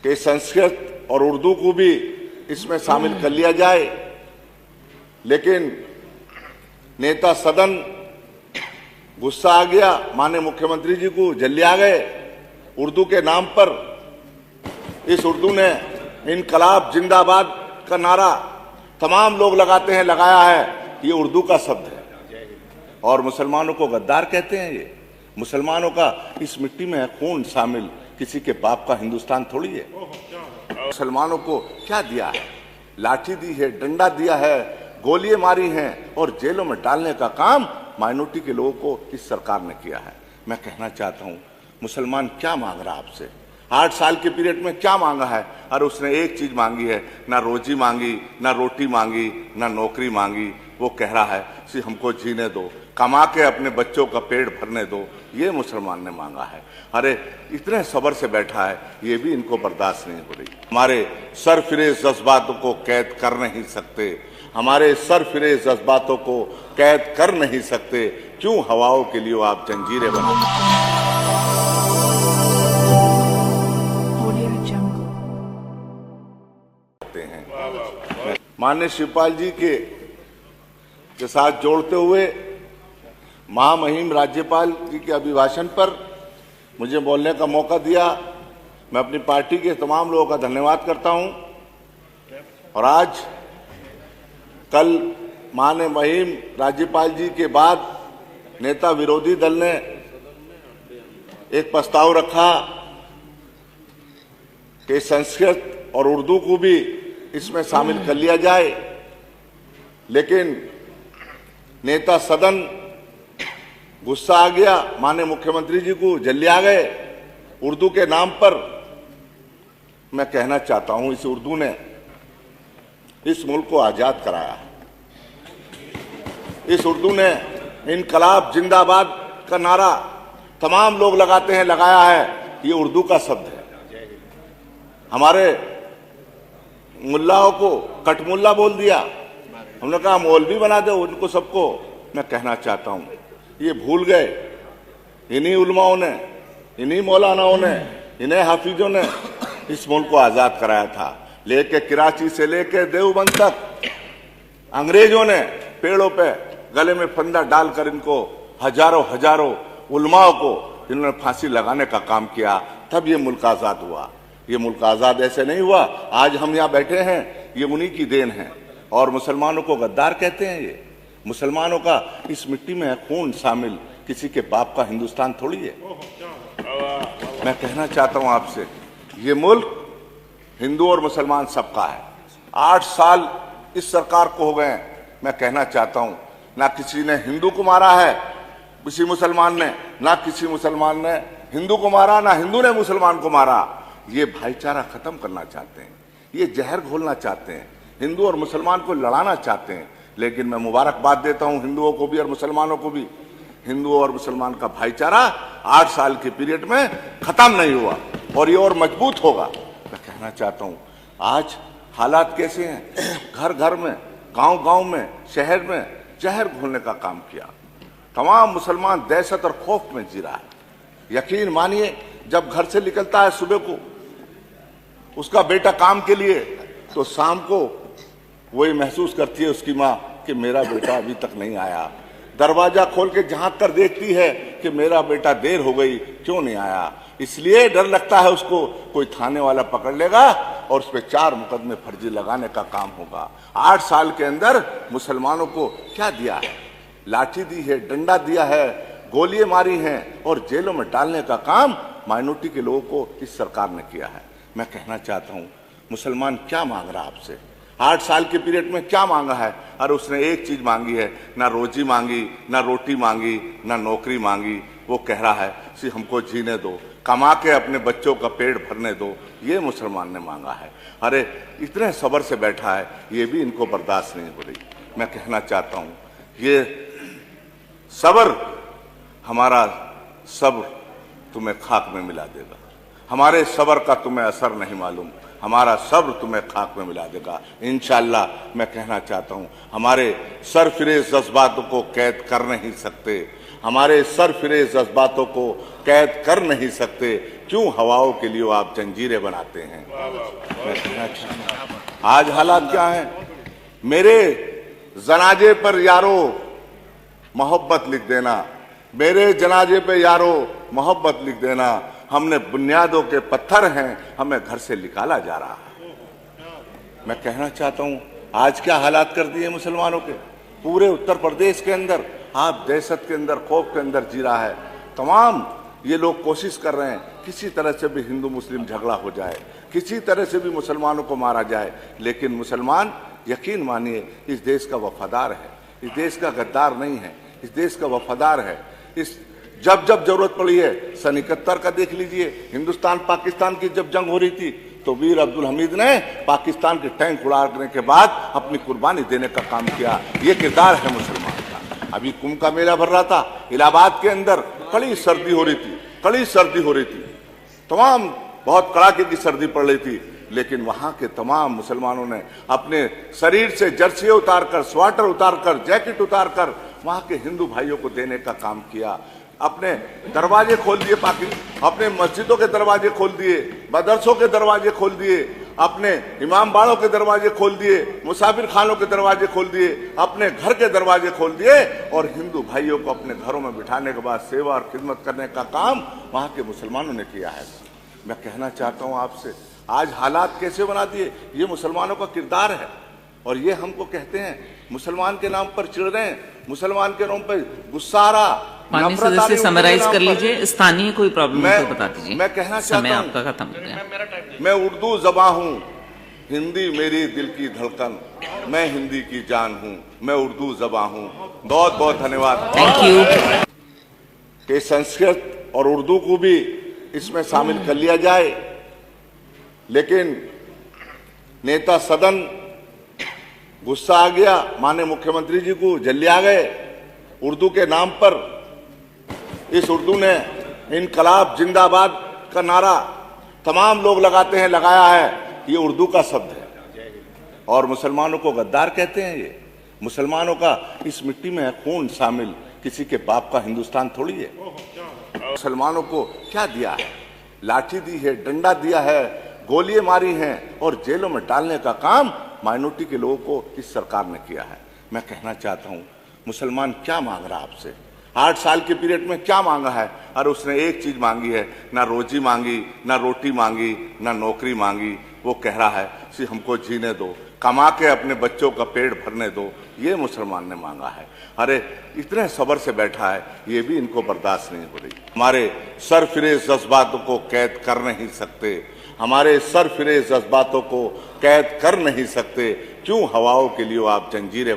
कि संस्कृत और उर्दू को भी इसमें शामिल कर लिया जाए, लेकिन नेता सदन गुस्सा आ गया, माननीय मुख्यमंत्री जी को जल्दी आ गए। उर्दू के नाम पर इस उर्दू ने इनकलाब जिंदाबाद का नारा तमाम लोग लगाते हैं, लगाया है। ये उर्दू का शब्द है और मुसलमानों को गद्दार कहते हैं। ये मुसलमानों का इस मिट्टी में है खून शामिल, किसी के बाप का हिंदुस्तान थोड़ी है। मुसलमानों को क्या दिया है? लाठी दी है, डंडा दिया है, गोलियां मारी हैं और जेलों में डालने का काम माइनॉरिटी के लोगों को इस सरकार ने किया है। मैं कहना चाहता हूं, मुसलमान क्या मांग रहा है आपसे? 8 साल के पीरियड में क्या मांगा है? अरे उसने एक चीज मांगी है, ना रोजी मांगी, ना रोटी मांगी, ना नौकरी मांगी। वो कह रहा है कि हमको जीने दो, कमा के अपने बच्चों का पेट भरने दो। ये मुसलमान ने मांगा है। अरे इतने सब्र से बैठा है, ये भी इनको बर्दाश्त नहीं हो रही। हमारे सरफिरेज जज्बातों को कैद कर नहीं सकते, हमारे सरफिरेज जज्बातों को कैद कर नहीं सकते। क्यों हवाओं के लिए आप जंजीरें बनाते हैं? माननीय शिवपाल जी के साथ जोड़ते हुए महामहिम राज्यपाल जी के अभिभाषण पर मुझे बोलने का मौका दिया। मैं अपनी पार्टी के तमाम लोगों का धन्यवाद करता हूं। और आज कल माननीय महिम राज्यपाल जी के बाद नेता विरोधी दल ने एक प्रस्ताव रखा कि संस्कृत और उर्दू को भी इसमें शामिल कर लिया जाए, लेकिन नेता सदन गुस्सा आ गया, माननीय मुख्यमंत्री जी को जल्दी आ गए। उर्दू के नाम पर मैं कहना चाहता हूं, इस उर्दू ने इस मुल्क को आजाद कराया। इस उर्दू ने इनकलाब जिंदाबाद का नारा तमाम लोग लगाते हैं, लगाया है। ये उर्दू का शब्द है। हमारे मुल्लाओं को कटमुल्ला बोल दिया, हमने कहा मौलवी बना दो उनको सबको। मैं कहना चाहता हूं, ये भूल गए इन्हीं उलमाओं ने, इन्हीं मौलानाओं ने, इन्हीं हाफिजों ने इस मुल्क को आजाद कराया था। लेके कराची से लेके देवबंद तक अंग्रेजों ने पेड़ों पे गले में फंदा डालकर इनको हजारों उलमाओं को इन्होंने फांसी लगाने का काम किया, तब ये मुल्क आजाद हुआ। ये मुल्क आजाद ऐसे नहीं हुआ। आज हम यहाँ बैठे हैं, ये उन्हीं की देन है। और मुसलमानों को गद्दार कहते हैं। ये मुसलमानों का इस मिट्टी में है खून शामिल, किसी के बाप का हिंदुस्तान थोड़ी है। मैं कहना चाहता हूं आपसे, ये मुल्क हिंदू और मुसलमान सबका है। 8 साल इस सरकार को हो गए। मैं कहना चाहता हूं, ना किसी ने हिंदू को मारा है, किसी मुसलमान ने, ना किसी मुसलमान ने हिंदू को मारा, ना हिंदू ने मुसलमान को मारा। ये भाईचारा खत्म करना चाहते हैं, ये जहर घोलना चाहते हैं, हिंदू और मुसलमान को लड़ाना चाहते हैं। लेकिन मैं मुबारकबाद देता हूं हिंदुओं को भी और मुसलमानों को भी। हिंदुओं और मुसलमान का भाईचारा 8 साल के पीरियड में खत्म नहीं हुआ और ये और मजबूत होगा। मैं कहना चाहता हूं, आज हालात कैसे हैं? घर घर में, गांव गांव में, शहर में जहर घोलने का काम किया। तमाम मुसलमान दहशत और खौफ में जी रहा है। यकीन मानिए, जब घर से निकलता है सुबह को उसका बेटा काम के लिए, तो शाम को वही महसूस करती है उसकी माँ कि मेरा बेटा अभी तक नहीं आया। दरवाजा खोल के झांक कर देखती है कि मेरा बेटा देर हो गई, क्यों नहीं आया। इसलिए डर लगता है उसको कोई थाने वाला पकड़ लेगा और उस पर 4 मुकदमे फर्जी लगाने का काम होगा। 8 साल के अंदर मुसलमानों को क्या दिया है? लाठी दी है, डंडा दिया है, गोलियां मारी हैं और जेलों में डालने का काम माइनॉरिटी के लोगों को इस सरकार ने किया है। मैं कहना चाहता हूं, मुसलमान क्या मांग रहा है आपसे? 8 साल के पीरियड में क्या मांगा है? अरे उसने एक चीज मांगी है, ना रोजी मांगी, ना रोटी मांगी, ना नौकरी मांगी। वो कह रहा है कि हमको जीने दो, कमा के अपने बच्चों का पेट भरने दो। ये मुसलमान ने मांगा है। अरे इतने सब्र से बैठा है, ये भी इनको बर्दाश्त नहीं हो रही। मैं कहना चाहता हूं, ये सब्र, हमारा सब्र तुम्हें खाक में मिला देगा। हमारे सब्र का तुम्हें असर नहीं मालूम, हमारा सब्र तुम्हें खाक में मिला देगा इंशाअल्लाह। मैं कहना चाहता हूं, हमारे सरफिरेज जज्बातों को कैद कर नहीं सकते, हमारे सरफिरेज जज्बातों को कैद कर नहीं सकते। क्यों हवाओं के लिए आप जंजीरें बनाते हैं। मैं कहना चाहता हूं, आज हालात क्या है। मेरे जनाजे पर यारो मोहब्बत लिख देना, मेरे जनाजे पे यारो मोहब्बत लिख देना, हमने बुनियादों के पत्थर हैं, हमें घर से निकाला जा रहा है। मैं कहना चाहता हूं, आज क्या हालात कर दिए मुसलमानों के। पूरे उत्तर प्रदेश के अंदर आप दहशत के अंदर, खौफ के अंदर जी रहा है। तमाम ये लोग कोशिश कर रहे हैं किसी तरह से भी हिंदू मुस्लिम झगड़ा हो जाए, किसी तरह से भी मुसलमानों को मारा जाए। लेकिन मुसलमान, यकीन मानिए, इस देश का वफादार है, इस देश का गद्दार नहीं है, इस देश का वफादार है। इस जब जब जरूरत पड़ी है, सन 71 का देख लीजिए, हिंदुस्तान पाकिस्तान की जब जंग हो रही थी तो वीर अब्दुल हमीद ने पाकिस्तान के टैंक उड़ाने के बाद अपनी कुर्बानी देने का काम किया। ये किरदार है मुसलमान का। अभी कुंभ का मेला भर रहा था इलाहाबाद के अंदर, कड़ी सर्दी हो रही थी, कड़ी सर्दी हो रही थी, तमाम बहुत कड़ाके की सर्दी पड़ रही थी। लेकिन वहां के तमाम मुसलमानों ने अपने शरीर से जर्सी उतारकर, स्वेटर उतारकर, जैकेट उतारकर वहां के हिंदू भाइयों को देने का काम किया। अपने दरवाजे खोल दिए, अपने मस्जिदों के दरवाजे खोल दिए, मदरसों के दरवाजे खोल दिए, अपने इमाम बाड़ों के दरवाजे खोल दिए, मुसाफिर खानों के दरवाजे खोल दिए, अपने घर के दरवाजे खोल दिए और हिंदू भाइयों को अपने घरों में बिठाने के बाद सेवा और खिदमत करने का काम वहां के मुसलमानों ने किया है। मैं कहना चाहता हूं आपसे, आज हालात कैसे बना दिए, ये मुसलमानों का किरदार है। और ये हमको कहते हैं मुसलमान के नाम पर चिढ़ रहे हैं, मुसलमान के नाम पर गुस्सा आ रहा। माननीय सदस्य समराइज कर लीजिए, स्थानीय कोई प्रॉब्लम है तो बता दीजिए। मैं कहना चाहता हूं, आपका खत्म हो गया। मैं उर्दू ज़बां हूं, हिंदी मेरी दिल की धड़कन, मैं हिंदी की जान हूं, मैं उर्दू ज़बां हूं। बहुत बहुत धन्यवाद। Thank you. कि संस्कृत और उर्दू को भी इसमें शामिल कर लिया जाए, लेकिन नेता सदन गुस्सा आ गया, माननीय मुख्यमंत्री जी को जल्दी आ गए। उर्दू के नाम पर इस उर्दू ने इनकलाब जिंदाबाद का नारा तमाम लोग लगाते हैं, लगाया है। ये उर्दू का शब्द है और मुसलमानों को गद्दार कहते हैं। ये मुसलमानों का इस मिट्टी में है खून शामिल, किसी के बाप का हिंदुस्तान थोड़ी है। मुसलमानों को क्या दिया है, लाठी दी है, डंडा दिया है, गोलियां मारी हैं और जेलों में डालने का काम माइनॉरिटी के लोगों को इस सरकार ने किया है। मैं कहना चाहता हूं, मुसलमान क्या मांग रहा है आपसे, 8 साल के पीरियड में क्या मांगा है। और उसने एक चीज मांगी है, ना रोजी मांगी, ना रोटी मांगी, ना नौकरी मांगी। वो कह रहा है कि हमको जीने दो, कमा के अपने बच्चों का पेट भरने दो। ये मुसलमान ने मांगा है। अरे इतने सब्र से बैठा है, ये भी इनको बर्दाश्त नहीं हो रही। हमारे सरफिरेज जज्बातों को कैद कर नहीं सकते, हमारे सरफिरेज जज्बातों को कैद कर नहीं सकते। क्यों हवाओं के लिए आप जंजीरें